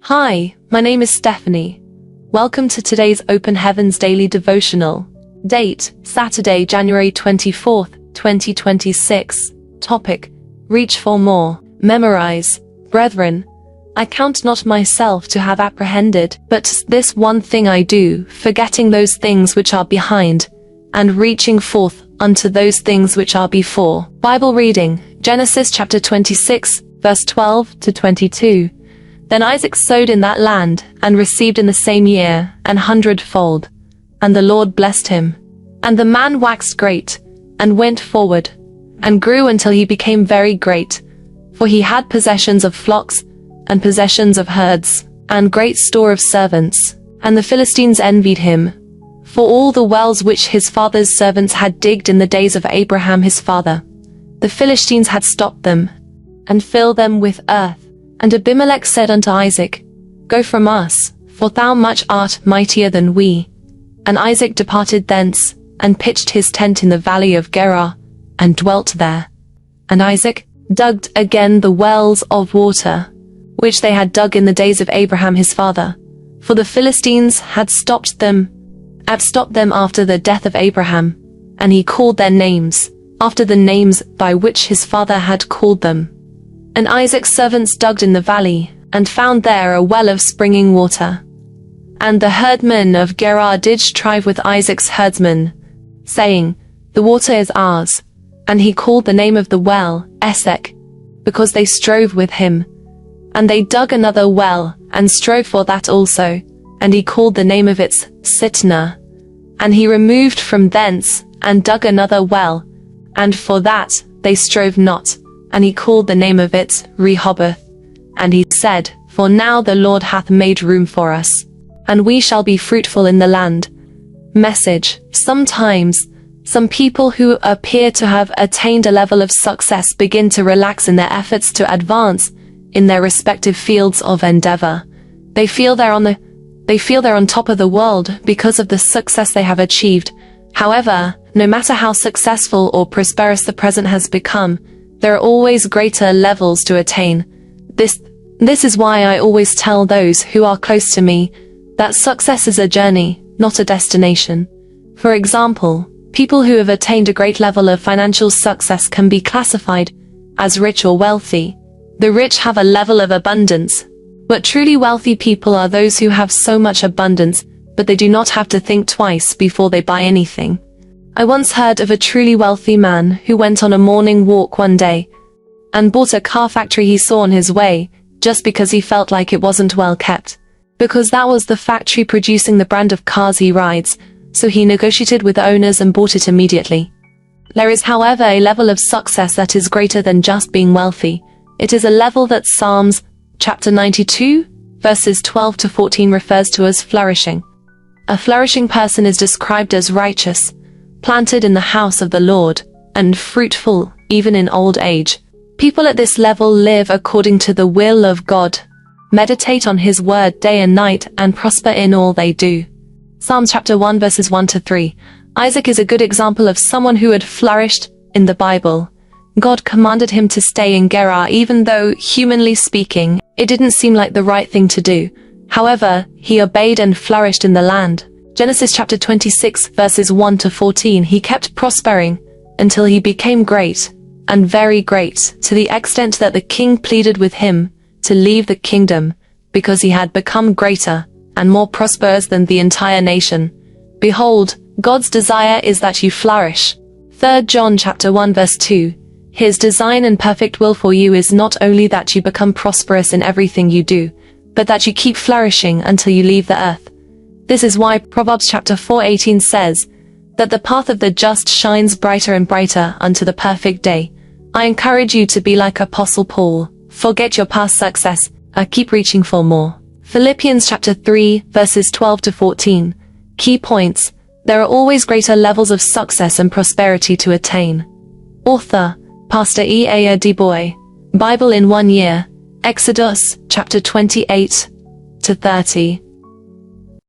Hi, my name is Stephanie. Welcome to today's Open Heavens Daily Devotional. Date, Saturday, January 24th, 2026. Topic, Reach for more. Memorize. Brethren, I count not myself to have apprehended, but this one thing I do, forgetting those things which are behind, and reaching forth unto those things which are before. Bible reading, Genesis chapter 26, verse 12 to 22. Then Isaac sowed in that land, and received in the same year 100-fold. And the Lord blessed him. And the man waxed great, and went forward, and grew until he became very great. For he had possessions of flocks, and possessions of herds, and great store of servants. And the Philistines envied him, for all the wells which his father's servants had digged in the days of Abraham his father. The Philistines had stopped them, and filled them with earth. And Abimelech said unto Isaac, Go from us, for thou much art mightier than we. And Isaac departed thence, and pitched his tent in the valley of Gerar, and dwelt there. And Isaac dug again the wells of water, which they had dug in the days of Abraham his father. For the Philistines had stopped them after the death of Abraham, and he called their names, after the names by which his father had called them. And Isaac's servants dug in the valley, and found there a well of springing water. And the herdmen of Gerar did strive with Isaac's herdsmen, saying, The water is ours. And he called the name of the well, Esek, because they strove with him. And they dug another well, and strove for that also, and he called the name of it Sitnah. And he removed from thence, and dug another well, and for that they strove not. And he called the name of it Rehoboth. And he said, For now the Lord hath made room for us, and we shall be fruitful in the land. Message. Sometimes, some people who appear to have attained a level of success begin to relax in their efforts to advance in their respective fields of endeavor. They feel they're on top of the world because of the success they have achieved. However, no matter how successful or prosperous the present has become, there are always greater levels to attain. This is why I always tell those who are close to me that success is a journey, not a destination. For example, people who have attained a great level of financial success can be classified as rich or wealthy. The rich have a level of abundance, but truly wealthy people are those who have so much abundance, but they do not have to think twice before they buy anything. I once heard of a truly wealthy man who went on a morning walk one day and bought a car factory he saw on his way just because he felt like it wasn't well kept. Because that was the factory producing the brand of cars he rides, so he negotiated with the owners and bought it immediately. There is, however, a level of success that is greater than just being wealthy. It is a level that Psalms chapter 92, verses 12 to 14 refers to as flourishing. A flourishing person is described as righteous, planted in the house of the Lord, and fruitful, even in old age. People at this level live according to the will of God, meditate on His word day and night, and prosper in all they do. Psalms chapter 1 verses 1 to 3. Isaac is a good example of someone who had flourished in the Bible. God commanded him to stay in Gerar even though, humanly speaking, it didn't seem like the right thing to do. However, he obeyed and flourished in the land. Genesis chapter 26 verses 1 to 14. He kept prospering until he became great, and very great, to the extent that the king pleaded with him to leave the kingdom, because he had become greater and more prosperous than the entire nation. Behold, God's desire is that you flourish. 3 John chapter 1 verse 2. His design and perfect will for you is not only that you become prosperous in everything you do, but that you keep flourishing until you leave the earth. This is why Proverbs chapter 4:18 says that the path of the just shines brighter and brighter unto the perfect day. I encourage you to be like Apostle Paul. Forget your past success, keep reaching for more. Philippians chapter 3 verses 12 to 14. Key points. There are always greater levels of success and prosperity to attain. Author, Pastor E. A. Deboy. Bible in 1 year. Exodus chapter 28 to 30.